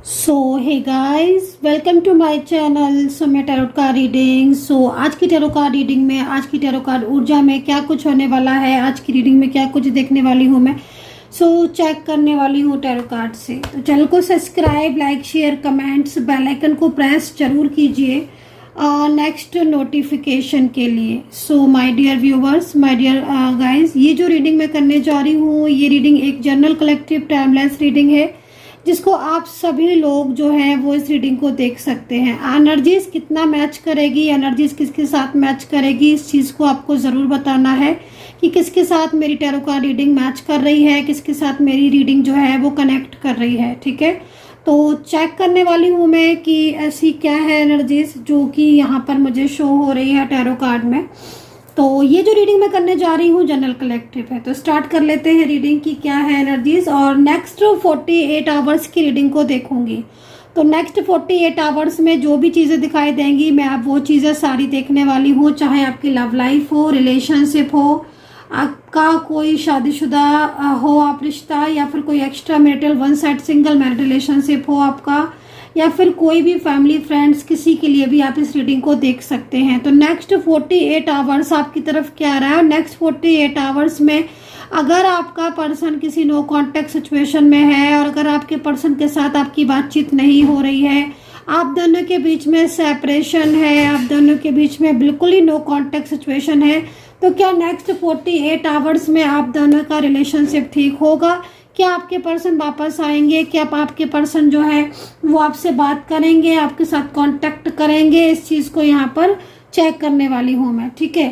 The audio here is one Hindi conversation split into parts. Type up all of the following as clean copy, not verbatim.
Hey guys, welcome to my channel. मैं टैरो कार्ड रीडिंग। आज की टैरो कार्ड रीडिंग में, आज की टैरो कार्ड ऊर्जा में क्या कुछ होने वाला है, आज की रीडिंग में क्या कुछ देखने वाली हूँ मैं, चेक करने वाली हूँ टैरो कार्ड से। तो चैनल को subscribe, like, share, comments, bell icon को प्रेस जरूर कीजिए नेक्स्ट नोटिफिकेशन के लिए। My dear viewers, my dear guys, ये जो रीडिंग मैं करने जा रही हूँ, ये रीडिंग एक जनरल कलेक्टिव टाइमलेस रीडिंग है जिसको आप सभी लोग जो है वो इस रीडिंग को देख सकते हैं। एनर्जीज कितना मैच करेगी, एनर्जीज किसके साथ मैच करेगी, इस चीज़ को आपको ज़रूर बताना है कि किसके साथ मेरी टैरो कार्ड रीडिंग मैच कर रही है, किसके साथ मेरी रीडिंग जो है वो कनेक्ट कर रही है। ठीक है, तो चेक करने वाली हूँ मैं कि ऐसी क्या है एनर्जीज जो कि यहाँ पर मुझे शो हो रही है टैरो कार्ड में। तो ये जो रीडिंग मैं करने जा रही हूँ जनरल कलेक्टिव है। तो स्टार्ट कर लेते हैं रीडिंग की क्या है एनर्जीज, और नेक्स्ट 48 आवर्स की रीडिंग को देखूंगी। तो नेक्स्ट 48 आवर्स में जो भी चीज़ें दिखाई देंगी मैं आप वो चीज़ें सारी देखने वाली हूँ, चाहे आपकी लव लाइफ हो, रिलेशनशिप हो, आपका कोई शादीशुदा हो आप रिश्ता, या फिर कोई extra marital one side single married relationship हो आपका, या फिर कोई भी फैमिली फ्रेंड्स, किसी के लिए भी आप इस रीडिंग को देख सकते हैं। तो नेक्स्ट 48 आवर्स आपकी तरफ क्या आ रहा है। नेक्स्ट 48 आवर्स में अगर आपका पर्सन किसी नो कांटेक्ट सिचुएशन में है और अगर आपके पर्सन के साथ आपकी बातचीत नहीं हो रही है, आप दोनों के बीच में सेपरेशन है, आप दोनों के बीच में बिल्कुल ही नो कांटेक्ट सिचुएशन है, तो क्या नेक्स्ट 48 आवर्स में आप दोनों का रिलेशनशिप ठीक होगा? क्या आपके पर्सन वापस आएंगे? क्या आपके पर्सन जो है वो आपसे बात करेंगे, आपके साथ कांटेक्ट करेंगे? इस चीज़ को यहाँ पर चेक करने वाली हूँ मैं। ठीक है,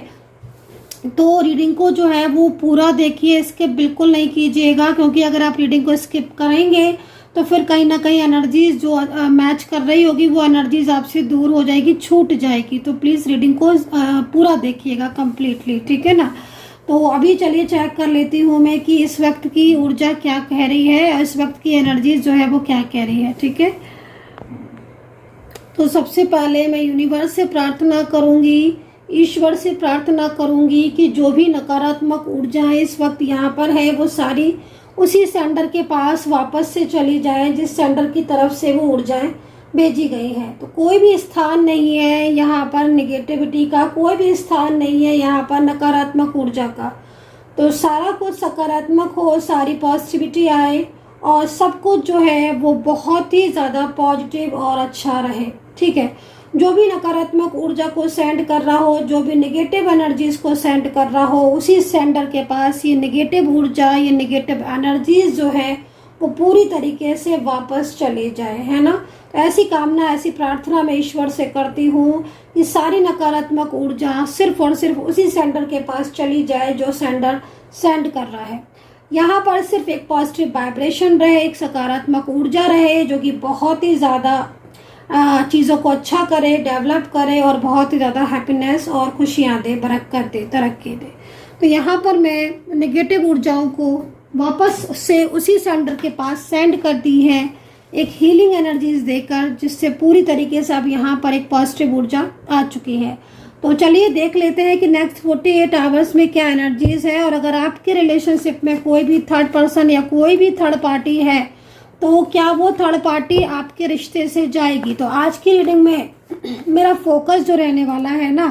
तो रीडिंग को जो है वो पूरा देखिए, स्किप बिल्कुल नहीं कीजिएगा, क्योंकि अगर आप रीडिंग को स्किप करेंगे तो फिर कहीं ना कहीं एनर्जीज जो मैच कर रही होगी वो एनर्जीज आपसे दूर हो जाएगी, छूट जाएगी। तो प्लीज़ रीडिंग को पूरा देखिएगा कंप्लीटली। ठीक है ना। तो अभी चलिए चेक कर लेती हूँ मैं कि इस वक्त की ऊर्जा क्या कह रही है, इस वक्त की एनर्जीज जो है वो क्या कह रही है। ठीक है, तो सबसे पहले मैं यूनिवर्स से प्रार्थना करूंगी, ईश्वर से प्रार्थना करूंगी कि जो भी नकारात्मक ऊर्जाएं इस वक्त यहाँ पर है वो सारी उसी सेंडर के पास वापस से चली जाए जिस सेंडर की तरफ से वो ऊर्जाएं भेजी गई है। तो कोई भी स्थान नहीं है यहाँ पर निगेटिविटी का, कोई भी स्थान नहीं है यहाँ पर नकारात्मक ऊर्जा का। तो सारा कुछ सकारात्मक हो, सारी पॉजिटिविटी आए और सब कुछ जो है वो बहुत ही ज़्यादा पॉजिटिव और अच्छा रहे। ठीक है, जो भी नकारात्मक ऊर्जा को सेंड कर रहा हो, जो भी नेगेटिव एनर्जीज को सेंड कर रहा हो, उसी सेंडर के पास ये नेगेटिव ऊर्जा, ये नेगेटिव एनर्जीज जो है वो पूरी तरीके से वापस चले जाए, है ना। तो ऐसी कामना, ऐसी प्रार्थना मैं ईश्वर से करती हूँ कि सारी नकारात्मक ऊर्जा सिर्फ और सिर्फ उसी सेंडर के पास चली जाए जो सेंडर सेंड कर रहा है। यहाँ पर सिर्फ एक पॉजिटिव वाइब्रेशन रहे, एक सकारात्मक ऊर्जा रहे जो कि बहुत ही ज़्यादा चीज़ों को अच्छा करे, डेवलप करे और बहुत ही ज़्यादा हैप्पीनेस और खुशियाँ दे, बरकत दे, तरक्की दे। तो यहाँ पर मैं नेगेटिव ऊर्जाओं को वापस से उसी सेंडर के पास सेंड कर दी है, एक हीलिंग एनर्जीज देकर, जिससे पूरी तरीके से अब यहाँ पर एक पॉजिटिव ऊर्जा आ चुकी है। तो चलिए देख लेते हैं कि नेक्स्ट 48 आवर्स में क्या एनर्जीज है। और अगर आपके रिलेशनशिप में कोई भी थर्ड पर्सन या कोई भी थर्ड पार्टी है तो क्या वो थर्ड पार्टी आपके रिश्ते से जाएगी। तो आज की रीडिंग में मेरा फोकस जो रहने वाला है ना,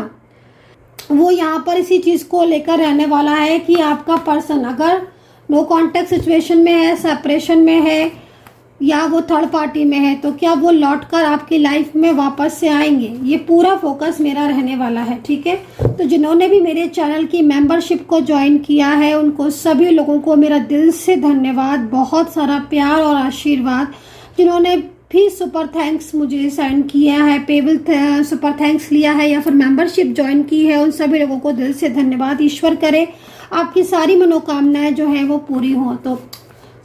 वो यहाँ पर इसी चीज़ को लेकर रहने वाला है कि आपका पर्सन अगर नो कॉन्टेक्ट सिचुएशन में है, सेपरेशन में है या वो थर्ड पार्टी में है, तो क्या वो लौटकर आपकी लाइफ में वापस से आएंगे। ये पूरा फोकस मेरा रहने वाला है। ठीक है, तो जिन्होंने भी मेरे चैनल की मेंबरशिप को ज्वाइन किया है उनको सभी लोगों को मेरा दिल से धन्यवाद, बहुत सारा प्यार और आशीर्वाद। जिन्होंने भी सुपर थैंक्स मुझे सेंड किया है, पेबल सुपर थैंक्स लिया है या फिर मेंबरशिप ज्वाइन की है, उन सभी लोगों को दिल से धन्यवाद। ईश्वर करे आपकी सारी मनोकामनाएं जो है वो पूरी हो, तो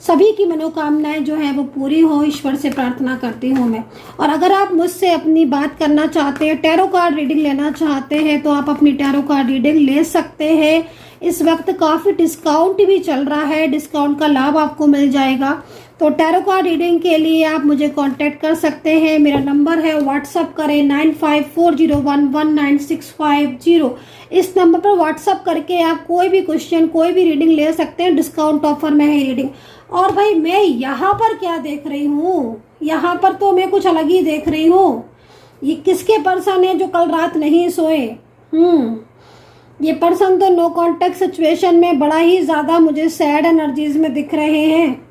सभी की मनोकामनाएं जो है वो पूरी हो, ईश्वर से प्रार्थना करती हूँ मैं। और अगर आप मुझसे अपनी बात करना चाहते हैं, टैरो कार्ड रीडिंग लेना चाहते हैं, तो आप अपनी टैरो कार्ड रीडिंग ले सकते हैं। इस वक्त काफ़ी डिस्काउंट भी चल रहा है, डिस्काउंट का लाभ आपको मिल जाएगा। तो टैरो कार्ड रीडिंग के लिए आप मुझे कांटेक्ट कर सकते हैं। मेरा नंबर है, व्हाट्सअप करें 9540119650। इस नंबर पर व्हाट्सअप करके आप कोई भी क्वेश्चन, कोई भी रीडिंग ले सकते हैं। डिस्काउंट ऑफर में है रीडिंग। और भाई मैं यहाँ पर क्या देख रही हूँ, यहाँ पर तो मैं कुछ अलग ही देख रही हूँ। ये किसके पर्सन है जो कल रात नहीं सोए? ये पर्सन तो नो कांटेक्ट सिचुएशन में बड़ा ही ज़्यादा मुझे सैड एनर्जीज में दिख रहे हैं।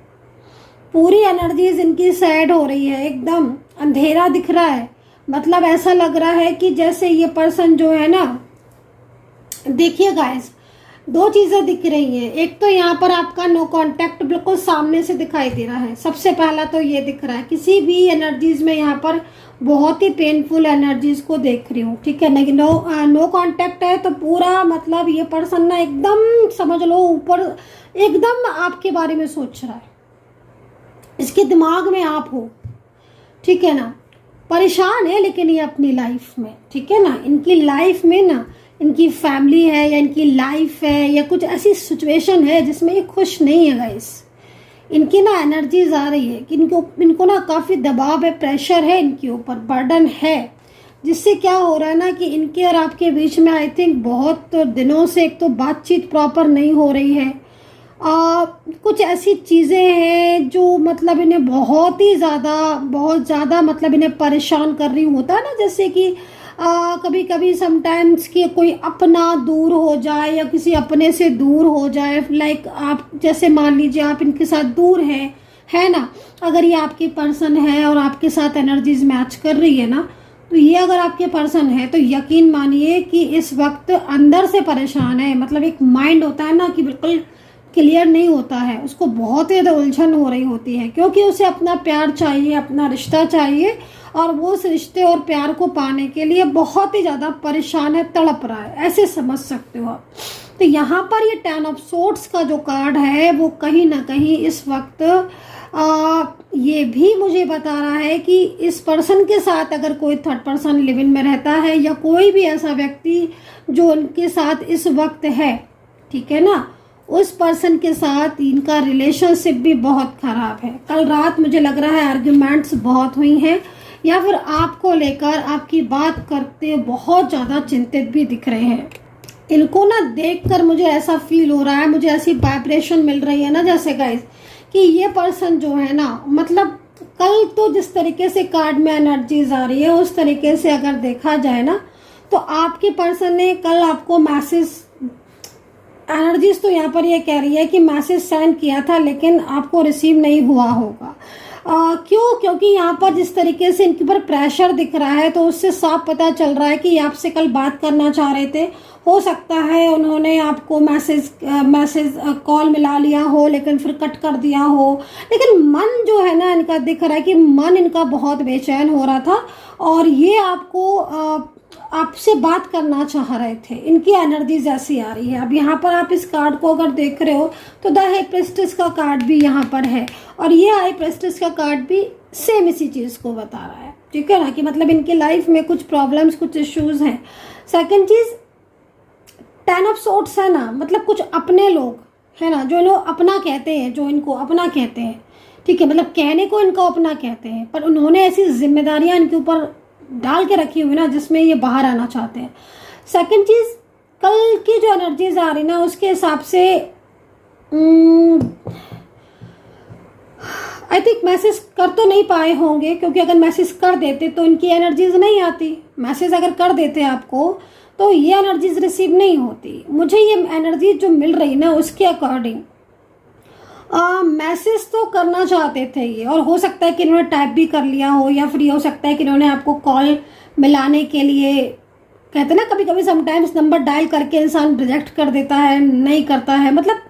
पूरी एनर्जीज इनकी सैड हो रही है, एकदम अंधेरा दिख रहा है। मतलब ऐसा लग रहा है कि जैसे ये पर्सन जो है ना, देखिए गाइस, दो चीज़ें दिख रही हैं। एक तो यहाँ पर आपका नो कांटेक्ट बिल्कुल सामने से दिखाई दे रहा है। सबसे पहला तो ये दिख रहा है, किसी भी एनर्जीज में यहाँ पर बहुत ही पेनफुल एनर्जीज को देख रही हूँ, ठीक है ना। नो कांटेक्ट है तो पूरा मतलब ये पर्सन ना एकदम समझ लो ऊपर एकदम आपके बारे में सोच रहा है। इसके दिमाग में आप हो, ठीक है ना। परेशान है लेकिन ये अपनी लाइफ में, ठीक है ना, इनकी लाइफ में ना इनकी फैमिली है या इनकी लाइफ है या कुछ ऐसी सिचुएशन है जिसमें ये खुश नहीं है गाइस। इनकी ना एनर्जीज आ रही है कि इनको ना काफ़ी दबाव है, प्रेशर है इनके ऊपर, बर्डन है। जिससे क्या हो रहा है ना कि इनके और आपके बीच में आई थिंक बहुत दिनों से एक तो बातचीत प्रॉपर नहीं हो रही है। कुछ ऐसी चीज़ें हैं जो मतलब इन्हें बहुत ज़्यादा मतलब इन्हें परेशान कर रही होता है ना। जैसे कि कभी कभी समटाइम्स कि कोई अपना दूर हो जाए या किसी अपने से दूर हो जाए। लाइक आप जैसे मान लीजिए आप इनके साथ दूर हैं, है ना। अगर ये आपकी पर्सन है और आपके साथ एनर्जीज मैच कर रही है ना, तो ये अगर आपके पर्सन है तो यकीन मानिए कि इस वक्त अंदर से परेशान है। मतलब एक माइंड होता है ना कि बिल्कुल क्लियर नहीं होता है, उसको बहुत ही ज़्यादा उलझन हो रही होती है, क्योंकि उसे अपना प्यार चाहिए, अपना रिश्ता चाहिए, और वो उस रिश्ते और प्यार को पाने के लिए बहुत ही ज़्यादा परेशान है, तड़प रहा है, ऐसे समझ सकते हो आप। तो यहाँ पर ये 10 ऑफ सोर्ड्स का जो कार्ड है वो कहीं ना कहीं इस वक्त ये भी मुझे बता रहा है कि इस पर्सन के साथ अगर कोई थर्ड पर्सन लिव इन में रहता है या कोई भी ऐसा व्यक्ति जो उनके साथ इस वक्त है, ठीक है ना, उस पर्सन के साथ इनका रिलेशनशिप भी बहुत खराब है। कल रात मुझे लग रहा है आर्ग्यूमेंट्स बहुत हुई हैं, या फिर आपको लेकर आपकी बात करते बहुत ज़्यादा चिंतित भी दिख रहे हैं। इनको ना देखकर मुझे ऐसा फील हो रहा है, मुझे ऐसी वाइब्रेशन मिल रही है ना जैसे गाइस कि ये पर्सन जो है ना, मतलब कल तो जिस तरीके से कार्ड में एनर्जीज आ रही है उस तरीके से अगर देखा जाए ना, तो आपके पर्सन ने कल आपको मैसेज, एनर्जीज तो यहाँ पर ये कह रही है कि मैसेज सेंड किया था लेकिन आपको रिसीव नहीं हुआ होगा। क्यों? क्योंकि यहाँ पर जिस तरीके से इनके ऊपर प्रेशर दिख रहा है तो उससे साफ पता चल रहा है कि आपसे कल बात करना चाह रहे थे। हो सकता है उन्होंने आपको मैसेज कॉल मिला लिया हो लेकिन फिर कट कर दिया हो। लेकिन मन जो है ना इनका दिख रहा है कि मन इनका बहुत बेचैन हो रहा था और ये आपसे बात करना चाह रहे थे। इनकी एनर्जीज ऐसी आ रही है। अब यहाँ पर आप इस कार्ड को अगर देख रहे हो तो द हाई प्रेस्टिस का कार्ड भी यहाँ पर है और ये हाई प्रेस्टिस का कार्ड भी सेम इसी चीज़ को बता रहा है, ठीक है ना, कि मतलब इनके लाइफ में कुछ प्रॉब्लम्स, कुछ इश्यूज हैं। सेकंड चीज़ 10 ऑफ सोर्ड्स है ना, मतलब कुछ अपने लोग है ना जो लोग अपना कहते हैं, जो इनको अपना कहते हैं, ठीक है, मतलब कहने को इनको अपना कहते हैं पर उन्होंने ऐसी जिम्मेदारियां इनके ऊपर डाल के रखी हुई ना जिसमें ये बाहर आना चाहते हैं। सेकंड चीज़, कल की जो एनर्जीज आ रही ना उसके हिसाब से आई थिंक मैसेज कर तो नहीं पाए होंगे, क्योंकि अगर मैसेज कर देते तो इनकी एनर्जीज नहीं आती। मैसेज अगर कर देते आपको तो ये एनर्जीज रिसीव नहीं होती। मुझे ये एनर्जी जो मिल रही ना उसके अकॉर्डिंग मैसेज तो करना चाहते थे ये, और हो सकता है कि इन्होंने टाइप भी कर लिया हो, या फिर ये हो सकता है कि इन्होंने आपको कॉल मिलाने के लिए, कहते ना कभी कभी समटाइम्स नंबर डायल करके इंसान रिजेक्ट कर देता है, नहीं करता है। मतलब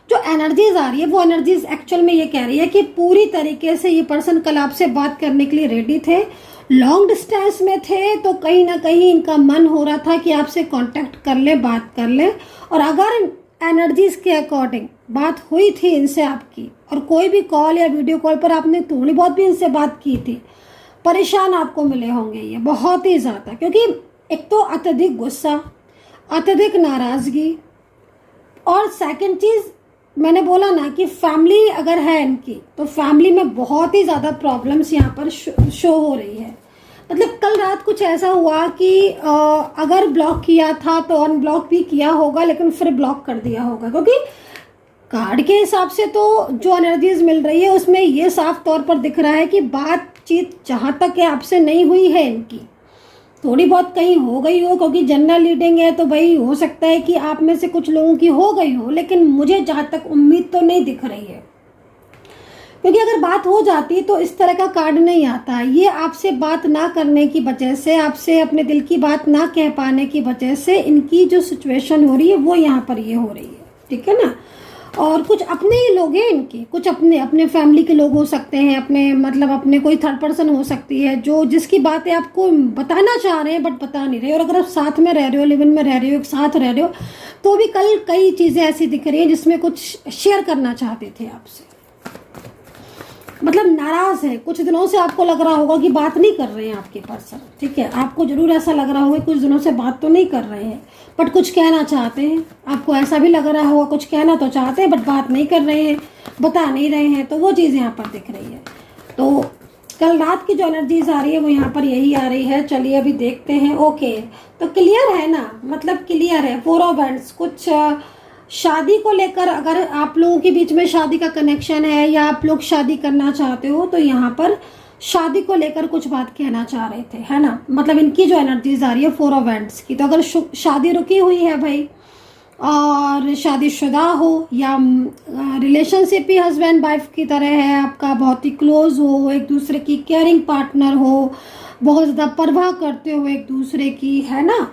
जो एनर्जीज आ रही है वो एनर्जीज एक्चुअल में ये कह रही है कि पूरी तरीके से ये पर्सन कल आपसे बात करने के लिए रेडी थे, लॉन्ग डिस्टेंस में थे, तो कहीं ना कहीं इनका मन हो रहा था कि आपसे कांटेक्ट कर ले, बात कर ले। और अगर एनर्जीज के अकॉर्डिंग बात हुई थी इनसे आपकी और कोई भी कॉल या वीडियो कॉल पर आपने थोड़ी बहुत भी इनसे बात की थी, परेशान आपको मिले होंगे ये बहुत ही ज़्यादा, क्योंकि एक तो अत्यधिक गुस्सा, अत्यधिक नाराज़गी, और सेकंड चीज़ मैंने बोला ना कि फैमिली अगर है इनकी, तो फैमिली में बहुत ही ज़्यादा प्रॉब्लम्स यहाँ पर शो हो रही है। मतलब कल रात कुछ ऐसा हुआ कि अगर ब्लॉक किया था तो अनब्लॉक भी किया होगा, लेकिन फिर ब्लॉक कर दिया होगा, क्योंकि कार्ड के हिसाब से तो जो एनर्जीज मिल रही है उसमें ये साफ तौर पर दिख रहा है कि बातचीत जहाँ तक है आपसे नहीं हुई है इनकी, थोड़ी बहुत कहीं हो गई हो, क्योंकि जनरल रीडिंग है तो भाई हो सकता है कि आप में से कुछ लोगों की हो गई हो, लेकिन मुझे जहाँ तक उम्मीद तो नहीं दिख रही है। क्योंकि अगर बात हो जाती तो इस तरह का कार्ड नहीं आता। ये आपसे बात ना करने की वजह से, आपसे अपने दिल की बात ना कह पाने की वजह से इनकी जो सिचुएशन हो रही है वो यहाँ पर ये हो रही है, ठीक है ना। और कुछ अपने ही लोग हैं इनके, कुछ अपने अपने फैमिली के लोग हो सकते हैं, अपने मतलब अपने कोई थर्ड पर्सन हो सकती है जो जिसकी बातें आपको बताना चाह रहे हैं बट बता नहीं रहे। और अगर आप साथ में रह रहे हो, लिव इन में रह रहे हो, एक साथ रह रहे हो, तो भी कल कई चीज़ें ऐसी दिख रही हैं जिसमें कुछ शेयर करना चाहते थे आपसे। मतलब नाराज है, कुछ दिनों से आपको लग रहा होगा कि बात नहीं कर रहे हैं आपके पर्सन, ठीक है। आपको जरूर ऐसा लग रहा होगा कुछ दिनों से बात तो नहीं कर रहे हैं बट कुछ कहना चाहते हैं। आपको ऐसा भी लग रहा होगा कुछ कहना तो चाहते हैं बट बात नहीं कर रहे हैं, बता नहीं रहे हैं, तो वो चीज़ यहाँ पर दिख रही है। तो कल रात की जो एनर्जीज आ रही है वो यहाँ पर यही आ रही है। चलिए अभी देखते हैं। ओके, तो क्लियर है ना, मतलब क्लियर है। 4 ऑफ वैंड्स, कुछ शादी को लेकर अगर आप लोगों के बीच में शादी का कनेक्शन है या आप लोग शादी करना चाहते हो तो यहाँ पर शादी को लेकर कुछ बात कहना चाह रहे थे, है ना। मतलब इनकी जो एनर्जीज आ रही है 4 ऑफ वैंड्स की, तो अगर शादी रुकी हुई है भाई और शादीशुदा हो या रिलेशनशिप भी हस्बैंड वाइफ की तरह है आपका, बहुत ही क्लोज हो, एक दूसरे की केयरिंग पार्टनर हो, बहुत ज़्यादा परवाह करते हो एक दूसरे की, है ना।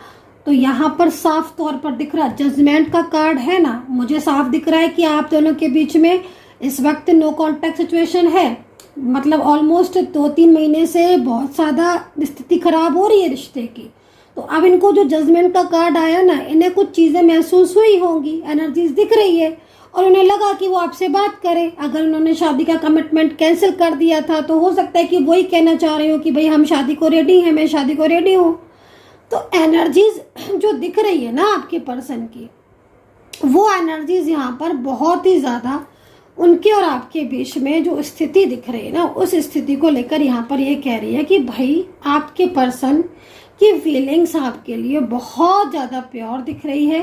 तो यहाँ पर साफ तौर पर दिख रहा, जजमेंट का कार्ड है ना, मुझे साफ दिख रहा है कि आप दोनों के बीच में इस वक्त नो कॉन्टैक्ट सिचुएशन है। मतलब ऑलमोस्ट 2-3 महीने से बहुत ज़्यादा स्थिति खराब हो रही है रिश्ते की। तो अब इनको जो जजमेंट का कार्ड आया ना, इन्हें कुछ चीज़ें महसूस हुई होंगी, एनर्जीज दिख रही है और उन्हें लगा कि वो आपसे बात करें। अगर उन्होंने शादी का कमिटमेंट कैंसिल कर दिया था तो हो सकता है कि वही कहना चाह रहे हो कि भाई हम शादी को रेडी हैं, मैं शादी को रेडी हूँ। तो एनर्जीज जो दिख रही है ना आपके पर्सन की, वो एनर्जीज यहाँ पर बहुत ही ज़्यादा उनके और आपके बीच में जो स्थिति दिख रही है ना, उस स्थिति को लेकर यहाँ पर ये कह रही है कि भाई आपके पर्सन की फीलिंग्स आपके लिए बहुत ज़्यादा प्योर दिख रही है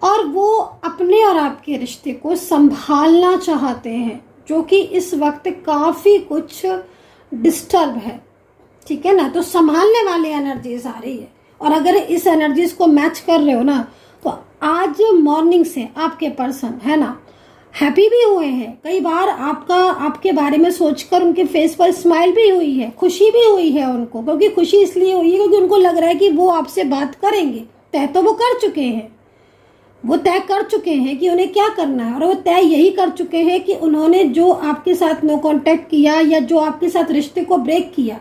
और वो अपने और आपके रिश्ते को संभालना चाहते हैं, जो कि इस वक्त काफ़ी कुछ डिस्टर्ब है, ठीक है ना। तो संभालने वाली एनर्जीज आ रही है। और अगर इस एनर्जीज को मैच कर रहे हो ना, तो आज मॉर्निंग से आपके पर्सन है ना हैप्पी भी हुए हैं। कई बार आपके बारे में सोचकर उनके फेस पर स्माइल भी हुई है, खुशी भी हुई है उनको, क्योंकि खुशी इसलिए हुई है क्योंकि उनको लग रहा है कि वो आपसे बात करेंगे। तय तो वो कर चुके हैं, वो तय कर चुके हैं कि उन्हें क्या करना है, और वो तय यही कर चुके हैं कि उन्होंने जो आपके साथ नो कॉन्टैक्ट किया या जो आपके साथ रिश्ते को ब्रेक किया,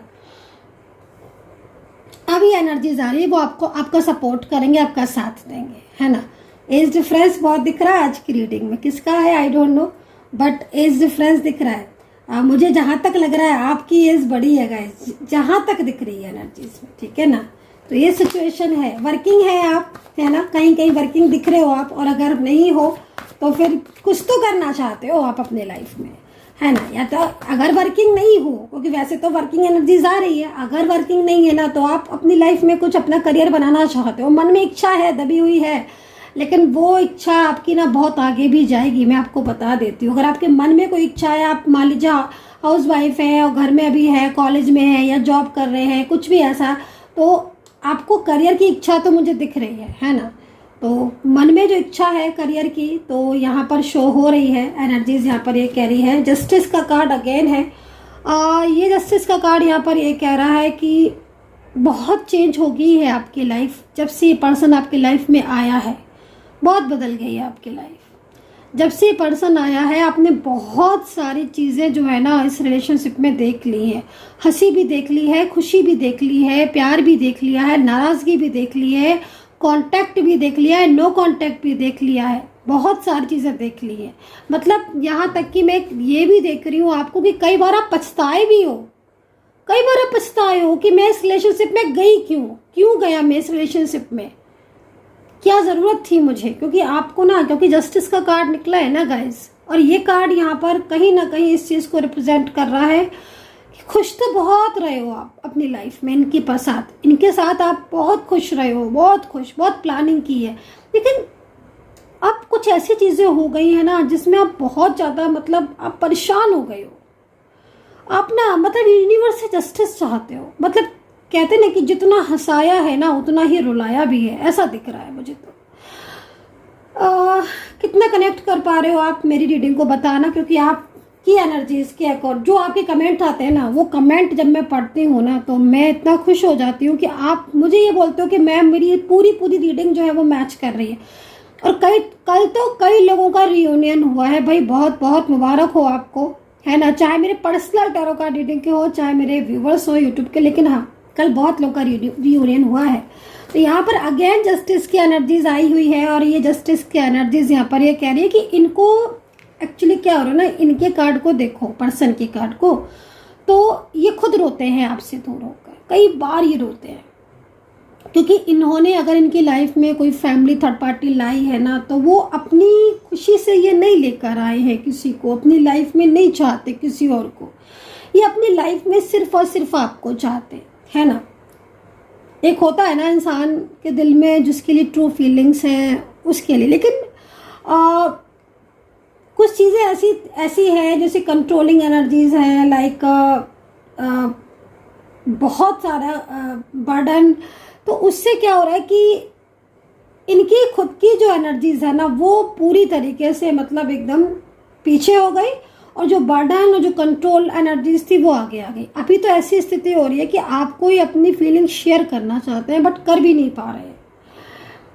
अभी एनर्जीज आ रही है वो आपका सपोर्ट करेंगे, आपका साथ देंगे, है ना। एज डिफरेंस बहुत दिख रहा है आज की रीडिंग में, किसका है I don't know, but age difference दिख रहा है। मुझे जहाँ तक लग रहा है आपकी एज बड़ी है गाइस, जहाँ तक दिख रही है एनर्जीज में, ठीक है ना। तो ये सिचुएशन है, वर्किंग है आप, है ना, कहीं कहीं वर्किंग दिख रहे हो आप, और अगर नहीं हो तो फिर कुछ तो करना चाहते हो आप अपने लाइफ में, है ना। या तो अगर वर्किंग नहीं हो, क्योंकि वैसे तो वर्किंग एनर्जीज आ रही है, अगर वर्किंग नहीं है ना तो आप अपनी लाइफ में कुछ अपना करियर बनाना चाहते हो, मन में इच्छा है, दबी हुई है, लेकिन वो इच्छा आपकी ना बहुत आगे भी जाएगी, मैं आपको बता देती हूँ। अगर आपके मन में कोई इच्छा है, आप मान लीजिए हाउस वाइफ है और घर में अभी है, कॉलेज में है या जॉब कर रहे हैं, कुछ भी ऐसा, तो आपको करियर की इच्छा तो मुझे दिख रही है ना। तो मन में जो इच्छा है करियर की, तो यहाँ पर शो हो रही है एनर्जीज। यहाँ पर ये कह रही है, जस्टिस का कार्ड अगेन है। ये जस्टिस का कार्ड यहाँ पर ये कह रहा है कि बहुत चेंज हो गई है आपकी लाइफ जब से ये पर्सन आपकी लाइफ में आया है, बहुत बदल गई है आपकी लाइफ। जब से ये पर्सन आया है आपने बहुत सारी चीज़ें जो है ना इस रिलेशनशिप में देख ली हैं। हंसी भी देख ली है, खुशी भी देख ली है, प्यार भी देख लिया है, नाराज़गी भी देख ली है, कांटेक्ट भी देख लिया है, नो कांटेक्ट भी देख लिया है, बहुत सारी चीज़ें देख ली है। मतलब यहाँ तक कि मैं ये भी देख रही हूँ आपको कि कई बार आप पछताए भी हो, कई बार आप पछताए हो कि मैं इस रिलेशनशिप में गई क्यों गया मैं इस रिलेशनशिप में, क्या ज़रूरत थी मुझे, क्योंकि आपको ना, क्योंकि जस्टिस का कार्ड निकला है ना गाइस, और ये कार्ड यहाँ पर कहीं ना कहीं इस चीज़ को रिप्रेजेंट कर रहा है कि खुश तो बहुत रहे हो आप अपनी लाइफ में, इनके साथ आप बहुत खुश रहे हो, बहुत खुश, बहुत प्लानिंग की है, लेकिन अब कुछ ऐसी चीज़ें हो गई है ना जिसमें आप बहुत ज़्यादा मतलब आप परेशान हो गए हो। आप ना मतलब यूनिवर्स से जस्टिस चाहते हो, मतलब कहते ना कि जितना हंसाया है ना उतना ही रुलाया भी है, ऐसा दिख रहा है मुझे तो। कितना कनेक्ट कर पा रहे हो आप मेरी रीडिंग को बताना, क्योंकि आपकी एनर्जीज के अकॉर्ड जो आपके कमेंट आते हैं ना, वो कमेंट जब मैं पढ़ती हूँ ना तो मैं इतना खुश हो जाती हूँ कि आप मुझे ये बोलते हो कि मैम मेरी पूरी रीडिंग जो है वो मैच कर रही है। और कल तो कई लोगों का रियूनियन हुआ है भाई, बहुत बहुत मुबारक हो आपको, है ना, चाहे मेरे पर्सनल टैरो कार्ड रीडिंग के हो, चाहे मेरे व्यूवर्स हो यूट्यूब के, लेकिन हाँ कल बहुत लोगों का रियूनियन हुआ है। तो यहाँ पर अगेन जस्टिस की एनर्जीज आई हुई है, और ये जस्टिस की एनर्जीज यहाँ पर ये कह रही है कि इनको एक्चुअली क्या हो रहा है ना, इनके कार्ड को देखो, पर्सन के कार्ड को, तो ये खुद रोते हैं आपसे दूर होकर, कई बार ये रोते हैं, क्योंकि इन्होंने अगर इनकी लाइफ में कोई फैमिली थर्ड पार्टी लाई है ना, तो वो अपनी खुशी से ये नहीं लेकर आए हैं किसी को, अपनी लाइफ में नहीं चाहते किसी और को, ये अपनी लाइफ में सिर्फ और सिर्फ आपको चाहते है ना। एक होता है ना इंसान के दिल में जिसके लिए ट्रू फीलिंग्स हैं उसके लिए, लेकिन कुछ चीज़ें ऐसी है जैसे कंट्रोलिंग एनर्जीज हैं, लाइक बहुत सारा बर्डन, तो उससे क्या हो रहा है कि इनकी खुद की जो एनर्जीज है ना वो पूरी तरीके से मतलब एकदम पीछे हो गई, और जो बर्डन और जो कंट्रोल एनर्जीज थी वो आगे आ गई। अभी तो ऐसी स्थिति हो रही है कि आप कोई अपनी फीलिंग शेयर करना चाहते हैं बट कर भी नहीं पा रहे हैं।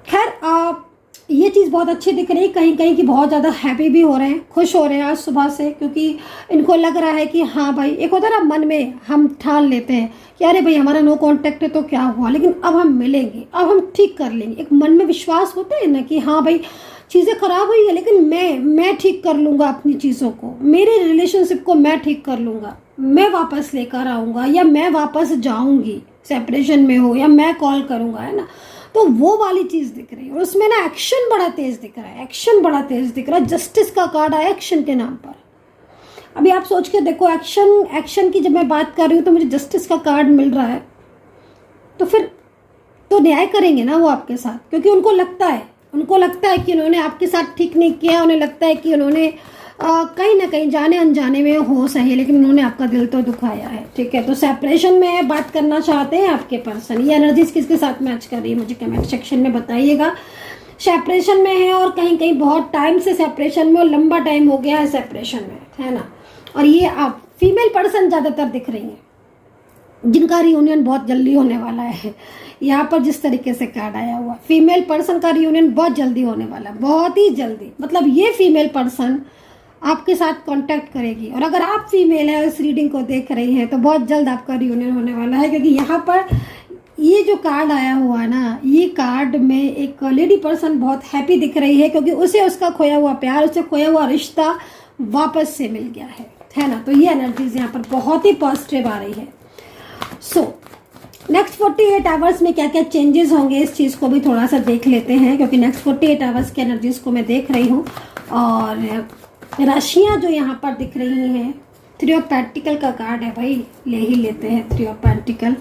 खैर ये चीज़ बहुत अच्छी दिख रही है, कहीं कहीं की बहुत ज़्यादा हैप्पी भी हो रहे हैं, खुश हो रहे हैं आज सुबह से, क्योंकि इनको लग रहा है कि हाँ भाई, एक होता है ना मन में हम ठान लेते हैं कि अरे भाई हमारा नो कांटेक्ट है तो क्या हुआ, लेकिन अब हम मिलेंगे, अब हम ठीक कर लेंगे, एक मन में विश्वास होता है ना कि हाँ भाई चीज़ें खराब हुई है लेकिन मैं ठीक कर लूँगा अपनी चीज़ों को, मेरे रिलेशनशिप को मैं ठीक कर लूँगा, मैं वापस लेकर आऊँगा, या मैं वापस जाऊँगी, सेपरेशन में हो या मैं कॉल करूँगा, है ना। तो वो वाली चीज़ दिख रही है, और उसमें ना एक्शन बड़ा तेज दिख रहा है, एक्शन बड़ा तेज दिख रहा है। जस्टिस का कार्ड आया एक्शन के नाम पर। अभी आप सोच के देखो, एक्शन की जब मैं बात कर रही हूँ तो मुझे जस्टिस का कार्ड मिल रहा है, तो फिर तो न्याय करेंगे ना वो आपके साथ, क्योंकि उनको लगता है कि उन्होंने आपके साथ ठीक नहीं किया, उन्हें लगता है कि उन्होंने कहीं ना कहीं जाने अनजाने में हो सही, लेकिन उन्होंने आपका दिल तो दुखाया है, ठीक है। तो सेपरेशन में बात करना चाहते हैं आपके पर्सन, ये एनर्जीज किसके साथ मैच कर रही है मुझे कमेंट सेक्शन में बताइएगा। सेपरेशन में है, और कहीं कहीं बहुत टाइम से सेपरेशन में, और लंबा टाइम हो गया है सेपरेशन में, है ना। और ये आप फीमेल पर्सन ज़्यादातर दिख रही हैं जिनका रियूनियन बहुत जल्दी होने वाला है। यहाँ पर जिस तरीके से कार्ड आया हुआ, फीमेल पर्सन का रियूनियन बहुत जल्दी होने वाला है, बहुत ही जल्दी, मतलब ये फीमेल पर्सन आपके साथ कांटेक्ट करेगी, और अगर आप फीमेल है और इस रीडिंग को देख रही हैं तो बहुत जल्द आपका रियूनियन होने वाला है, क्योंकि यहाँ पर ये जो कार्ड आया हुआ है ना, ये कार्ड में एक लेडी पर्सन बहुत हैप्पी दिख रही है, क्योंकि उसे उसका खोया हुआ प्यार, उसे खोया हुआ रिश्ता वापस से मिल गया है ना। तो ये एनर्जीज यहाँ पर बहुत ही पॉजिटिव आ रही है। सो नेक्स्ट 48 आवर्स में क्या क्या चेंजेस होंगे, इस चीज़ को भी थोड़ा सा देख लेते हैं, क्योंकि नेक्स्ट 48 आवर्स की एनर्जीज को मैं देख रही हूँ। और राशियाँ जो यहाँ पर दिख रही हैं, 3 ऑफ पेंटिकल का कार्ड है भाई, ले ही लेते हैं 3 ऑफ पेंटिकल।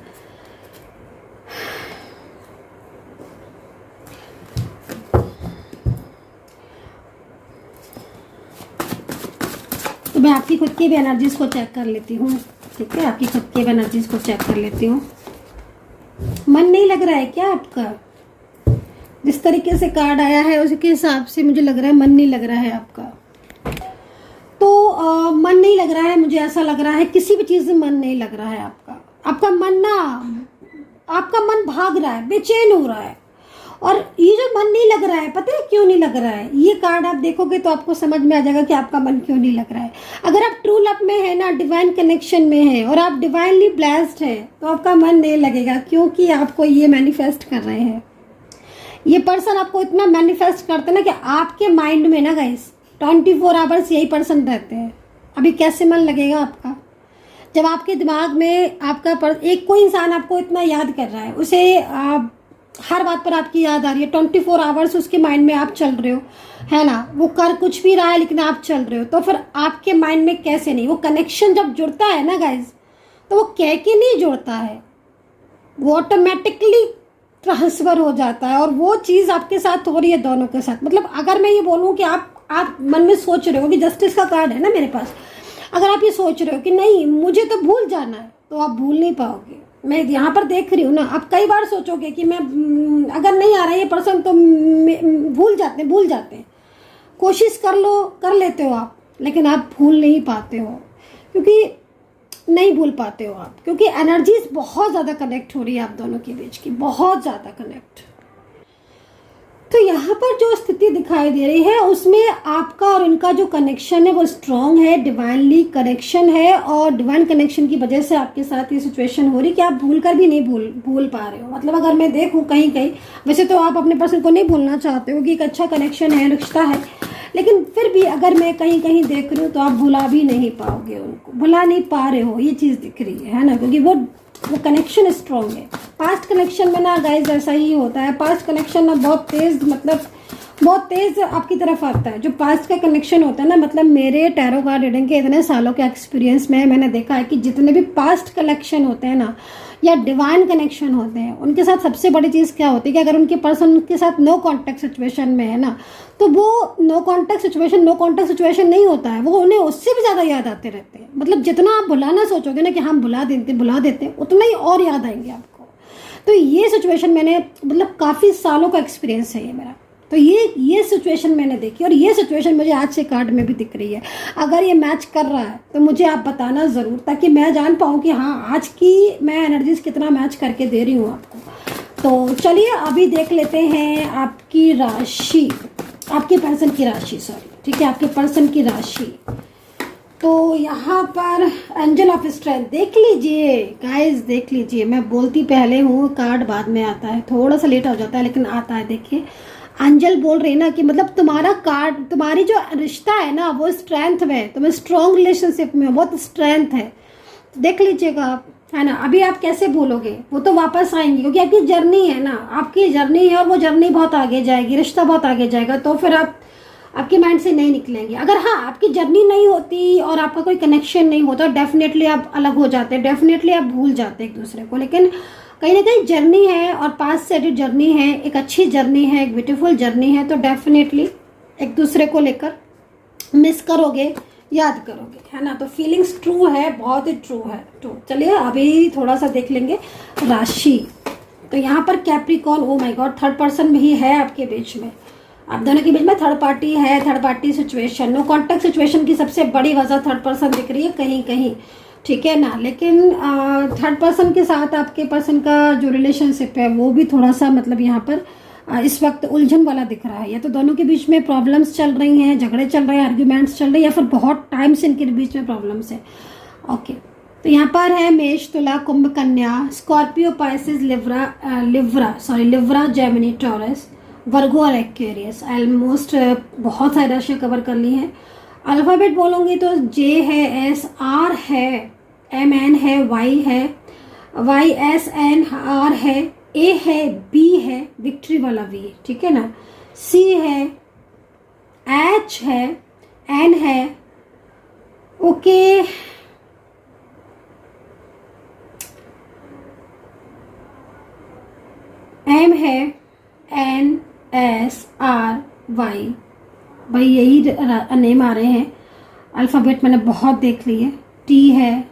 तो मैं आपकी खुद की भी एनर्जीज को चेक कर लेती हूँ, ठीक है, आपकी खुद की भी एनर्जीज को चेक कर लेती हूँ। मन नहीं लग रहा है क्या आपका? जिस तरीके से कार्ड आया है उसके हिसाब से मुझे लग रहा है मन नहीं लग रहा है आपका। तो मन नहीं लग रहा है, मुझे ऐसा लग रहा है किसी भी चीज़ में मन नहीं लग रहा है आपका मन भाग रहा है, बेचैन हो रहा है। और ये जो मन नहीं लग रहा है, पता है क्यों नहीं लग रहा है? ये कार्ड आप देखोगे तो आपको समझ में आ जाएगा कि आपका मन क्यों नहीं लग रहा है। अगर आप ट्रू लव में है ना, डिवाइन कनेक्शन में है और आप डिवाइनली ब्लेस्ड है, तो आपका मन नहीं लगेगा, क्योंकि आपको ये मैनिफेस्ट कर रहे हैं। ये पर्सन आपको इतना मैनिफेस्ट करते हैं ना कि आपके माइंड में ना गाइस 24 आवर्स यही पर्सन रहते हैं। अभी कैसे मन लगेगा आपका जब आपके दिमाग में आपका एक कोई इंसान आपको इतना याद कर रहा है, उसे हर बात पर आपकी याद आ रही है, 24 आवर्स उसके माइंड में आप चल रहे हो, है ना, वो कर कुछ भी रहा है लेकिन आप चल रहे हो, तो फिर आपके माइंड में कैसे नहीं, वो कनेक्शन जब जुड़ता है ना गाइज, तो वो कह के नहीं जुड़ता है, वो ऑटोमेटिकली ट्रांसफर हो जाता है, और वो चीज़ आपके साथ हो रही है, दोनों के साथ। मतलब अगर मैं ये बोलूँ कि आप मन में सोच रहे हो कि जस्टिस का कार्ड है ना मेरे पास, अगर आप ये सोच रहे हो कि नहीं मुझे तो भूल जाना है, तो आप भूल नहीं पाओगे। मैं यहाँ पर देख रही हूँ ना, आप कई बार सोचोगे कि मैं अगर नहीं आ रहा ये पर्सन तो भूल जाते हैं। कोशिश कर लो, कर लेते हो आप, लेकिन आप भूल नहीं पाते हो, क्योंकि नहीं भूल पाते हो आप, क्योंकि एनर्जीज बहुत ज़्यादा कनेक्ट हो रही है आप दोनों के बीच की, बहुत ज़्यादा कनेक्ट। तो यहाँ पर जो स्थिति दिखाई दे रही है उसमें आपका और इनका जो कनेक्शन है वो स्ट्रॉन्ग है, डिवाइनली कनेक्शन है, और डिवाइन कनेक्शन की वजह से आपके साथ ये सिचुएशन हो रही कि आप भूल कर भी नहीं भूल पा रहे हो। मतलब अगर मैं देखूँ कहीं कहीं, वैसे तो आप अपने पर्सन को नहीं भूलना चाहते हो कि एक अच्छा कनेक्शन है, रिश्ता है, लेकिन फिर भी अगर मैं कहीं कहीं देख रही हूँ तो आप भुला भी नहीं पाओगे उनको, भुला नहीं पा रहे हो, ये चीज़ दिख रही है ना, क्योंकि वो कनेक्शन स्ट्रॉन्ग है। पास्ट कनेक्शन में ना गाइज ऐसा ही होता है, पास्ट कनेक्शन ना बहुत तेज, मतलब बहुत तेज आपकी तरफ आता है। जो पास्ट का कनेक्शन होता है ना, मतलब मेरे टैरो कार्ड रीडिंग के इतने सालों के एक्सपीरियंस में मैंने देखा है कि जितने भी पास्ट कनेक्शन होते हैं ना, या डिवाइन कनेक्शन होते हैं, उनके साथ सबसे बड़ी चीज़ क्या होती है कि अगर उनके पर्सन उनके साथ नो कांटेक्ट सिचुएशन में है ना, तो वो नो कांटेक्ट सिचुएशन नहीं होता है, वो उन्हें उससे भी ज़्यादा याद आते रहते हैं। मतलब जितना आप भुलाना सोचोगे ना कि हम भुला देते हैं, उतना ही और याद आएंगे आपको। तो ये सिचुएशन मैंने, मतलब काफ़ी सालों का एक्सपीरियंस है ये मेरा, तो ये सिचुएशन मैंने देखी, और ये सिचुएशन मुझे आज से कार्ड में भी दिख रही है। अगर ये मैच कर रहा है तो मुझे आप बताना ज़रूर, ताकि मैं जान पाऊँ कि हाँ आज की मैं एनर्जीज कितना मैच करके दे रही हूँ आपको। तो चलिए अभी देख लेते हैं आपकी राशि, आपके पर्सन की राशि, सॉरी, ठीक है, आपके पर्सन की राशि। तो यहाँ पर एंजल ऑफ स्ट्रेंथ देख लीजिए गाइस, देख लीजिए, मैं बोलती पहले हूँ, कार्ड बाद में आता है, थोड़ा सा लेट हो जाता है लेकिन आता है। देखिए एंजल बोल रही है ना कि मतलब तुम्हारा कार्ड, तुम्हारी जो रिश्ता है ना वो स्ट्रेंथ में, तुम्हें स्ट्रॉन्ग रिलेशनशिप में बहुत स्ट्रेंथ है, देख लीजिएगा आप, है ना। अभी आप कैसे भूलोगे, वो तो वापस आएंगे, क्योंकि आपकी जर्नी है ना, आपकी जर्नी है, और वो जर्नी बहुत आगे जाएगी, रिश्ता बहुत आगे जाएगा, तो फिर आपके माइंड से नहीं निकलेंगे। अगर हाँ आपकी जर्नी नहीं होती और आपका कोई कनेक्शन नहीं होता, डेफिनेटली आप अलग हो जाते, डेफिनेटली आप भूल जाते एक दूसरे को, लेकिन कहीं ना कहीं जर्नी है, और पास से जर्नी है, एक अच्छी जर्नी है, एक ब्यूटीफुल जर्नी है, तो डेफिनेटली एक दूसरे को लेकर मिस करोगे, याद करोगे, है ना। तो फीलिंग्स ट्रू है, बहुत ही ट्रू है, ट्रू। चलिए अभी थोड़ा सा देख लेंगे राशि। तो यहाँ पर Capricorn, oh my God, third person भी है आपके बीच में, आप दोनों के बीच में थर्ड पार्टी है, third party situation, no contact situation की सबसे बड़ी वजह थर्ड पर्सन दिख रही है कहीं कहीं, ठीक है ना। लेकिन थर्ड पर्सन के साथ आपके पर्सन का जो रिलेशनशिप है वो भी थोड़ा सा, मतलब यहाँ पर इस वक्त उलझन वाला दिख रहा है, या तो दोनों के बीच में प्रॉब्लम्स चल रही हैं, झगड़े चल रहे हैं, आर्ग्यूमेंट्स चल रहे हैं, या फिर बहुत टाइम से इनके बीच में प्रॉब्लम्स है। ओके, तो यहाँ पर है मेष, तुला, कुंभ, कन्या, Scorpio, Pisces, Libra, Gemini, Taurus, Virgo और एक्वेरियस। ऑलमोस्ट बहुत सारी राशियाँ कवर कर ली हैं। अल्फ़ाबेट बोलूँगी तो जे है, एस, आर है, एम एन है, वाई है, वाई एस एन आर है, ए है, बी है, विक्ट्री वाला वी, ठीक है ना, सी है, एच है, एन है, ओके, एम है, एन, एस, आर, वाई, भाई यही नेम आ रहे हैं। अल्फ़ाबेट मैंने बहुत देख ली है। टी है,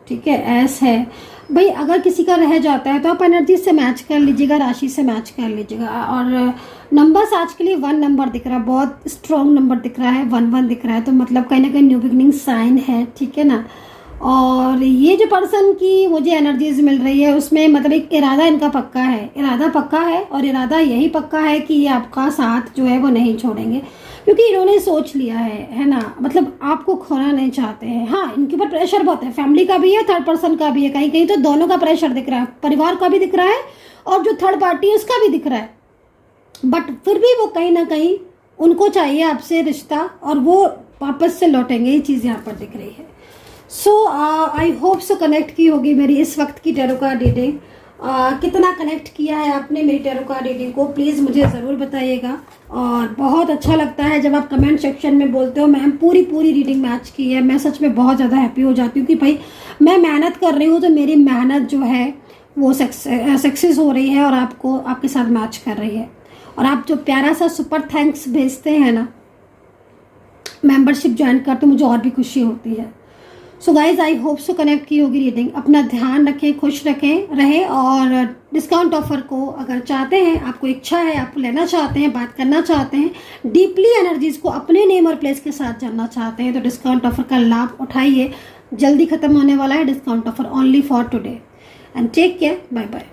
ठीक है, एस है। भाई अगर किसी का रह जाता है तो आप एनर्जी से मैच कर लीजिएगा, राशि से मैच कर लीजिएगा। और नंबर्स आज के लिए 1 नंबर दिख रहा है, बहुत स्ट्रॉन्ग नंबर दिख रहा है, 1 दिख रहा है, तो मतलब कहीं ना कहीं न्यू बिगनिंग साइन है, ठीक है ना। और ये जो पर्सन की मुझे एनर्जीज मिल रही है उसमें मतलब एक इरादा इनका पक्का है, इरादा पक्का है, और इरादा यही पक्का है कि ये आपका साथ जो है वो नहीं छोड़ेंगे, क्योंकि इन्होंने सोच लिया है ना, मतलब आपको खोना नहीं चाहते हैं। हाँ इनके ऊपर प्रेशर बहुत है, फैमिली का भी है, थर्ड पर्सन का भी है, कहीं कहीं तो दोनों का प्रेशर दिख रहा है, परिवार का भी दिख रहा है और जो थर्ड पार्टी है उसका भी दिख रहा है, बट फिर भी वो कहीं ना कहीं उनको चाहिए आपसे रिश्ता, और वो वापस से लौटेंगे, ये चीज़ यहाँ पर दिख रही है। सो आई होप सो कनेक्ट की होगी मेरी इस वक्त की टैरो कार्ड रीडिंग। कितना कनेक्ट किया है आपने मेरी टैरो कार्ड रीडिंग को, प्लीज़ मुझे ज़रूर बताइएगा। और बहुत अच्छा लगता है जब आप कमेंट सेक्शन में बोलते हो मैम पूरी रीडिंग मैच की है। मैं सच में बहुत ज़्यादा हैप्पी हो जाती हूँ कि भाई मैं मेहनत कर रही हूँ तो मेरी मेहनत जो है वो सक्सेस हो रही है और आपको आपके साथ मैच कर रही है। और आप जो प्यारा सा सुपर थैंक्स भेजते हैं ना, मेंबरशिप ज्वाइन करते, मुझे और भी खुशी होती है। So guys I hope so connect की होगी रीडिंग। अपना ध्यान रखें, खुश रहे और डिस्काउंट ऑफर को अगर चाहते हैं, आपको इच्छा है, आप लेना चाहते हैं, बात करना चाहते हैं, डीपली एनर्जीज को अपने नेम और प्लेस के साथ जानना चाहते हैं तो डिस्काउंट ऑफर का लाभ उठाइए। जल्दी खत्म होने वाला है discount offer, only for today. And take care, bye bye.